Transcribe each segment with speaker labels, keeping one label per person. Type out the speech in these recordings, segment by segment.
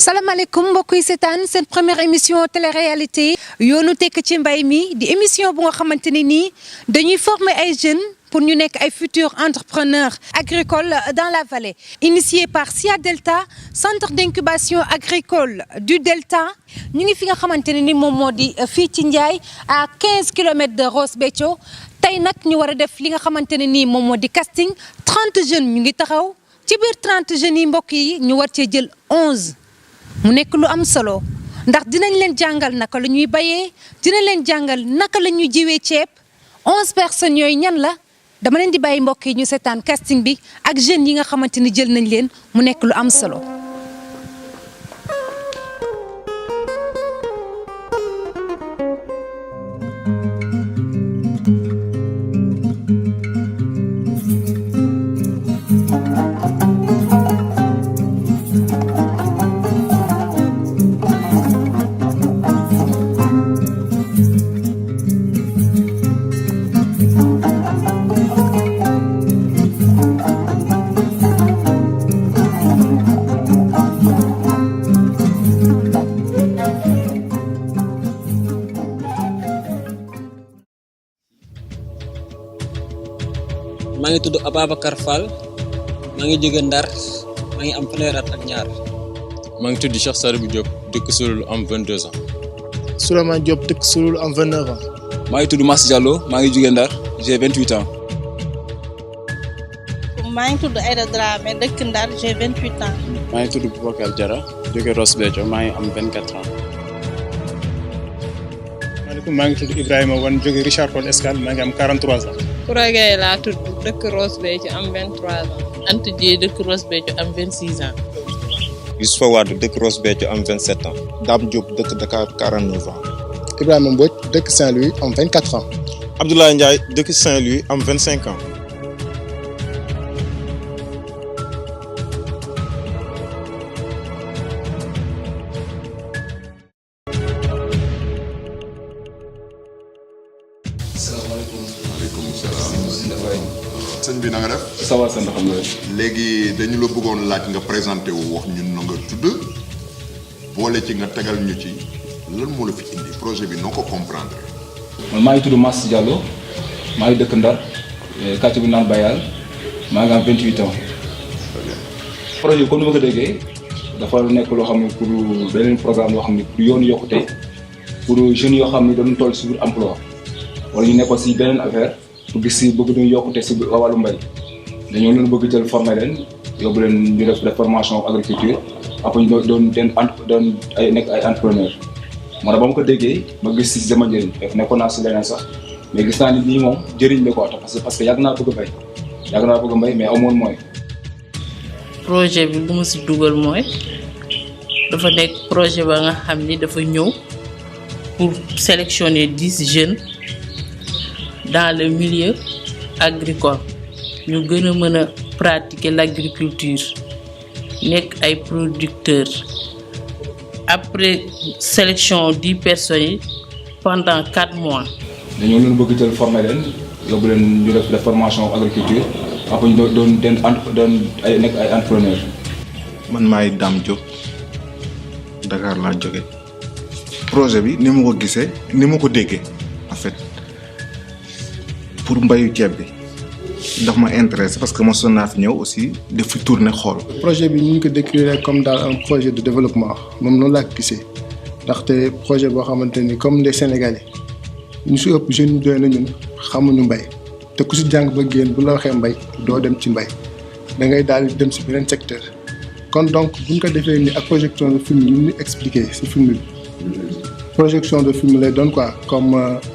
Speaker 1: salaamaaleykum mbokk yi seetaan seen première émission télé-réalité yoonu tekk ci mbay mi di émission bu nga xamante ne nii dañuy former ay jeunes pour ñu nekk ay futurs entrepreneurs agricoles dans la vallée. Initié par SIA Delta centre d'incubation agricole du Delta ñu ngi fi nga xamante ne ni moom moo di fii ci Ndiaye à 15 kilomètres de Ross Béthio tey nag ñu war a def li nga xamante ne nii moom moo di casting 30 jeunes ñu ngi taxaw ci biir 30 jeunes yi mbokk yi ñu war cee jël 11. mu nekk lu am solo ndax dinañ leen jàngal naka la ñuy bayee dinañ leen jàngal naka la ñuy jiwee ceeb 11 personnes yooyu ñan la dama leen di bàyyi mbokk yi ñu seetaan casting bi ak jeunes yi nga xamante ni jël nañ leen mu nekk lu am solo.
Speaker 2: maa ngi tudd Ababacar Fall maa ngi jóge Ndar maa ngi am fanweeri at ak ñaar.
Speaker 3: maa ngi tudd Cheikh Sadibou Diop dëkk Sulul am 22 ans.
Speaker 4: Souleymane Diop dëkk Sulul am 29 ans.
Speaker 5: maa ngi tudd Mass Diallo maa ngi jóge Ndar j'ai 28 ans.
Speaker 6: maa ngi tudd Aïda Dramé dëkk Ndar j'ai 28 ans.
Speaker 7: maa ngi tudd Boubacar Diarra jóge Ross Béthio maa ngi am 24 ans.
Speaker 4: maa ngi tudd Ibrahima Wane jóge Richard Toll Escale maa ngi am 43 ans.
Speaker 8: Koura Gueye laa tudd dëkk Ross Béthio am 23 ans. Anta Dieye dëkk Ross Béthio am 26 ans.
Speaker 9: Youssoufa Wade dëkk Ross Béthio am 27 ans. Dame Diop dëkk Dakar 49 ans.
Speaker 4: Ibrahima Mbodj dëkk Saint-Louis am 24 ans.
Speaker 9: Abdoulaye Ndiaye dëkk Saint-Louis am 25 ans.
Speaker 10: sëñ bi na nga def.
Speaker 5: ça va sant xam nga.
Speaker 10: léegi dañu la bëggoon laaj nga présenté wu wax ñun na nga tudd boole ci nga tegal ñu ci lan moo la fi indi projet bi noo ko comprendre.
Speaker 5: man maa ngi tudd Mass Diallo maa ngi dëkk Ndar quartier bi naan Bayal maa ngi am 28 ans. projet bi comme ni ma ko déggee dafa nekk loo xam ne pour beneen programme loo xam ne pour yoonu yokkute pour jeunes yoo xam ne dañu toll si biir emploi wala ñu nekkoon si beneen affaire. pour gis si bëgg ñu yokkute si wàllu mbay dañoo leen bëgg jël former leen yóbbu leen ñu def formation agriculture après ñu doon ay nekk ay entrepreneur moo tax ba ma ko déggee ma gis si sama njëriñ fekk nekkoon naa si leneen sax mais gis naa ni nii moom njëriñ la ko parce que yàgg naa bëgg a mbay mais amoon mooy.
Speaker 8: projet bi bu ma si dugal mooy dafa nekk projet ba nga xam ni dafa ñëw pour sélectionner 10 jeunes. dans le milieu agricole ñu gën a mën a pratiquer l'agriculture nekk ay producteurs après sélection 10 personnes yi pendant 4 mois.
Speaker 5: dañoo leen bëgg jël former leen yóbbu leen ñu def formation agriculture après ñu doon ay nekk ay entrepreneur.
Speaker 11: man maay Dame Diop Dakar laa jóge projet bi ni ma ko gisee ni ma ko déggee en fait. pour mbayu ceeb bi ndax ma intéressé parce que ma sonn naa fi ñëw aussi def fi tourner xool.
Speaker 4: projet bi ñu ngi ko décrire comme dans un projet de développement moom noonu laa ko gisee ndaxte projet boo xamante ni comme les Sénégalais ñu si ëpp jeunes yi doy na ñun xamuñu mbay te ku si jàng ba génn bu la waxee mbay doo dem ci mbay da ngay daal di dem si beneen secteur kon donc bu ñu ko defee ni ak projection de film yi ñu expliqué si film bi projection de film lay doon quoi comme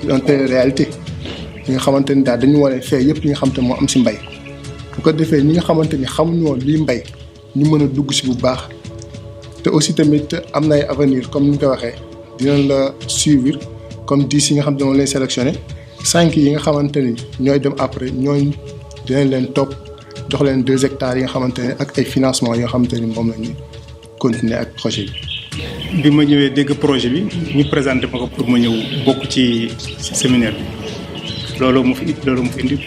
Speaker 4: une télé-réalité. ñi nga xamante ni daal dañu wane fee yëpp yi nga xamante moo am si mbay bu ko defee ñi nga xamante ni xamuñu woon lii mbay ñu mën a dugg si bu baax te aussi tamit am na ay avenir comme ni ñu ko waxee dinañ la suivre comme 10 yi nga xam ne moom lañ sélectionné 5 yi nga xamante ni ñooy dem après ñooñ dinañ leen topp jox leen 2 hectares yi nga xamante ne ak ay financement yi nga xamante ni moom la ñuy continuer ak projet bi.
Speaker 12: bi ma ñëwee dégg projet bi ñu présenté ma ko pour ma ñëw bokk ci séminaire bi. loolu mu fi indi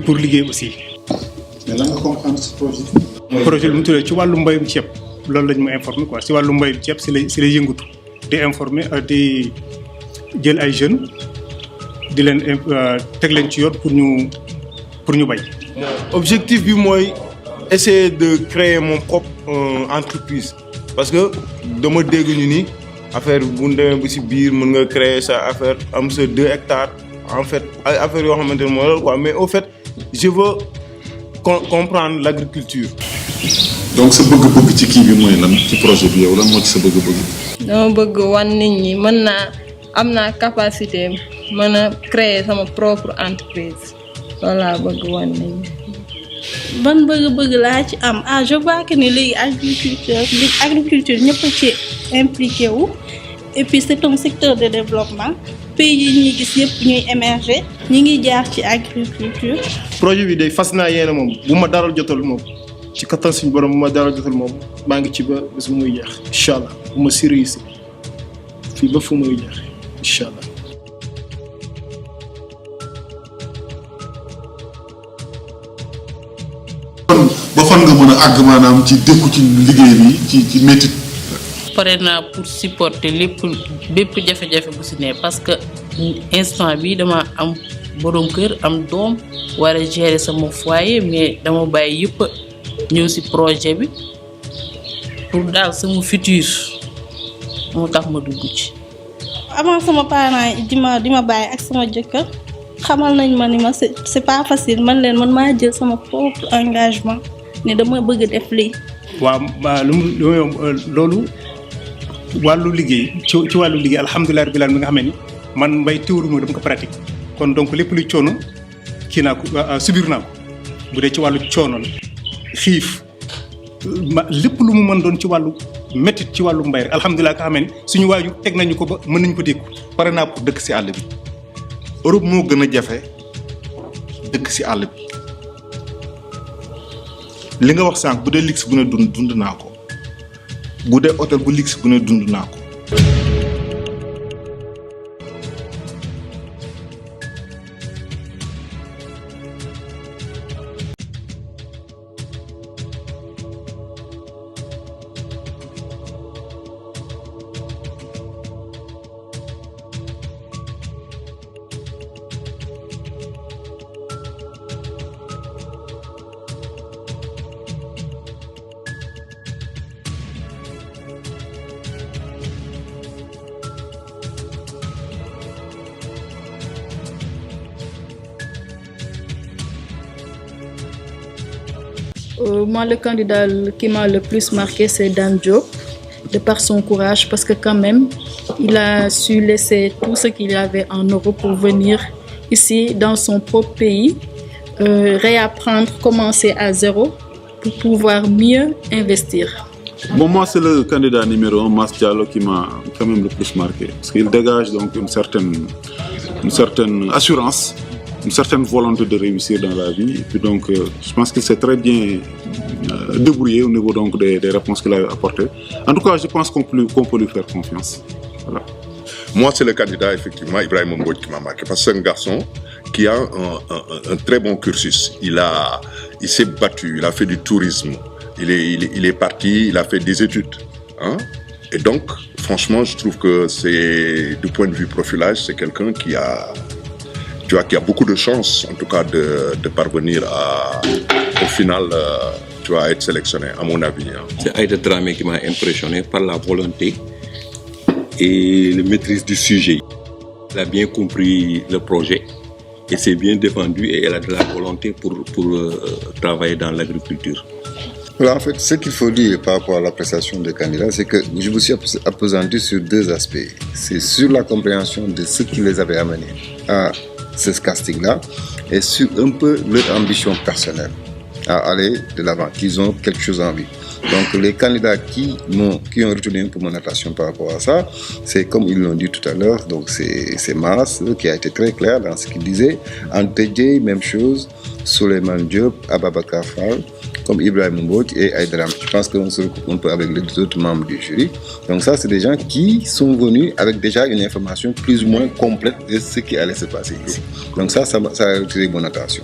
Speaker 12: pour liggéey aussi.
Speaker 11: mais lan nga comprendre ce projet.
Speaker 12: projet bi mu tuddee ci wàllu mbayum ceeb loolu lañ ma informé quoi si wàllu mbayu ceeb si lay yëngatu di informé di jël ay jeunes di leen teg leen ci yoon pour ñu bay.
Speaker 13: Objectif bi mooy essayer de créer mon propre entreprise parce que dama dégg ñu ni affaire bu ñu demee ba si biir mën nga créer sa affaire am sa 2 hectares en fait ay affaire yoo xamante ne mooy loolu quoi mais au fait je veux comprendre l'agriculture.
Speaker 11: donc sa bëgg-bëgg ci kii bi mooy lan ci projet bi yow lan moo ci sa bëgg-bëgg.
Speaker 14: dama bëgg wan nit ñi mën naa am naa capacité mën a créer sama propre entreprise loolu laa bëgg wan nit ñi.
Speaker 6: ban bëgg-bëgg laa ci am je vois que ni léegi agriculture ñëpp ci impliqué wu et puis c'est un secteur de développement pays yi ñuy gis yëpp ñuy émerger ñi ngi jaar ci agriculture.
Speaker 4: projet bi day fas naa yéene moom bu ma dara jotal moom ci kattan suñu borom bu ma dara jotal moom maa ngi ci ba bés bu muy jeex incha allah bu ma si réussir fii ba fu muy jeex incha allah.
Speaker 11: ba fan nga mën a àgg maanaam ci dékku ci liggéey bi ci métit.
Speaker 8: pare naa pour supporter bépp jafe-jafe bu si ne parce que instant bi dama am borom kër am doom war a gérer sama foyer mais dama bàyyi yëpp ñëw si projet bi pour daal sama futur moo tax ma dugg ci.
Speaker 6: avant sama parents yi di ma bàyyi ak sama jëkkër xamal nañ ma ni ma c'est pas facile man maa jël sama propre engagement ne dama bëgg def lii.
Speaker 12: waaw loolu wàllu liggéey ci wàllu liggéey alhamdulilah rabbil alamin nga xam ne ni man mbay théorie moo dama ko pratique kon donc lépp luy coono kii naa ko subir naa ko bu dee ci wàllu coono la xiif lépp lu mu mën doon ci wàllu métit ci wàllu mbay rek alhamdulilah nga xam ne ni suñu waaju teg nañu ko ba mën nañu ko dékku.
Speaker 11: pare naa pour dëkk si àll bi Europe moo gën a jafe dëkk si àll bi li nga wax sànq bu dee luxe bu ne dund naa ko bu dee hôtel bu luxe bu ne dund naa ko.
Speaker 15: Moi, le candidat qui m'a le plus marqué, c'est Dame Diop, de par son courage, parce que quand même, il a su laisser tout ce qu'il avait en Europe pour venir ici, dans son propre pays, réapprendre, commencer à zéro, pour pouvoir mieux investir.
Speaker 16: Bon, moi, c'est le candidat numéro 1, Mas Diallo, qui m'a quand même le plus marqué, parce qu'il dégage donc une certaine assurance, une certaine volonté de réussir dans la vie. Et puis donc, je pense qu'il s'est très bien débrouillé au niveau donc des réponses qu'il a apportées. En tout cas, je pense qu'on peut lui faire confiance. Voilà.
Speaker 10: Moi, c'est le candidat, effectivement, Ibrahim Mbodj, qui m'a marqué. Parce que c'est un garçon qui a un très bon cursus. Il s'est battu, il a fait du tourisme. Il est parti, il a fait des études. Hein? Et donc, franchement, je trouve que c'est, du point de vue profilage, c'est quelqu'un qui a beaucoup de chance, en tout cas, de parvenir au final, à être sélectionné, à mon avis. Hein.
Speaker 17: C'est Aïda Dramé qui m'a impressionné par la volonté et la maîtrise du sujet. Elle a bien compris le projet et s'est bien défendue et elle a de la volonté pour travailler dans l'agriculture.
Speaker 18: Voilà, en fait, ce qu'il faut dire par rapport à l'appréciation des candidats, c'est que je me suis appesanti sur deux aspects. C'est sur la compréhension de ce qui les avait amenés à ce casting-là et sur un peu leur ambition personnelle à aller de l'avant, qu'ils ont quelque chose en vie. Donc les candidats qui ont retenu un peu mon attention par rapport à ça, c'est comme ils l'ont dit tout à l'heure, donc c'est Mas qui a été très clair dans ce qu'il disait. Anta Dieye, même chose, Souleymane Diop, Ababacar Fall, comme Ibrahim Mbodj et Aïda Dramé. Je pense qu'on se recoupe un peu avec les autres membres du jury. Donc ça, c'est des gens qui sont venus avec déjà une information plus ou moins complète de ce qui allait se passer ici. Donc ça a retiré mon attention.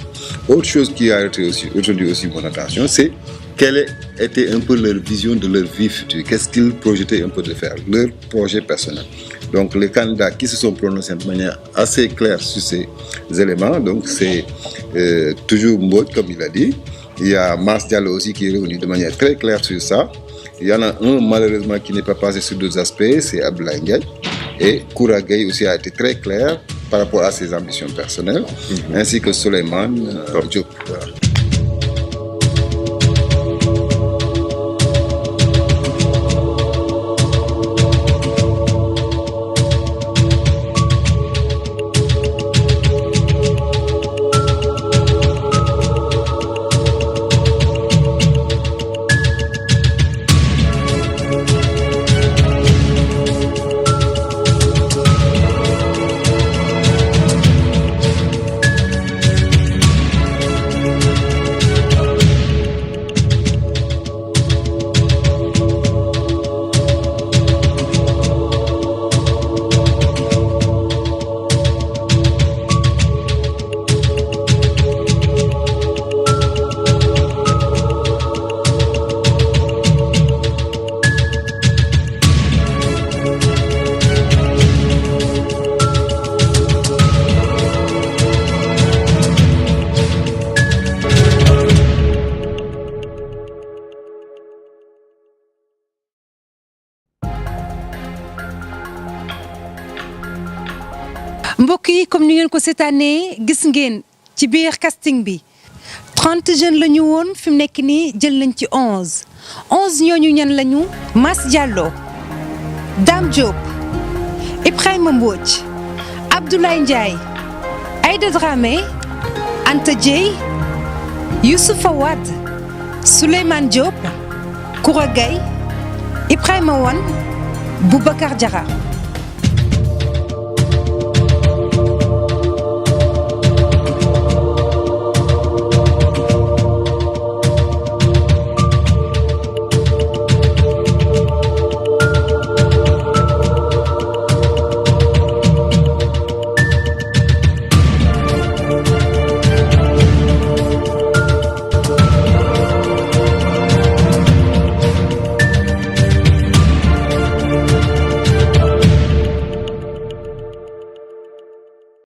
Speaker 18: Autre chose qui a retenu aussi mon attention, c'est quelle était un peu leur vision de leur vie future, qu'est-ce qu'ils projetaient un peu de faire, leur projet personnel. Donc les candidats qui se sont prononcés de manière assez claire sur ces éléments, donc c'est toujours Mbodj comme il a dit, il y a Mass Diallo aussi qui est revenu de manière très claire sur ça, il y en a un malheureusement qui n'est pas passé sur d'autres aspects, c'est Abdoulaye Ndiaye, et Koura Gueye aussi a été très clair par rapport à ses ambitions personnelles, ainsi que Souleymane Diop. Voilà.
Speaker 1: mbokk yi comme ni ngeen ko seetaanee gis ngeen ci biir casting bi 30 jeunes la ñu woon fi mu nekk nii jël nañ ci 11 ñooñu ñan lañu Mass Diallo Dame Diop Ibrahima Mbodj Abdoulaye Ndiaye Aïda Dramé Anta Dieye Youssoufa Wade Souleymane Diop Koura Gueye Ibrahima Wane Boubacar Diarra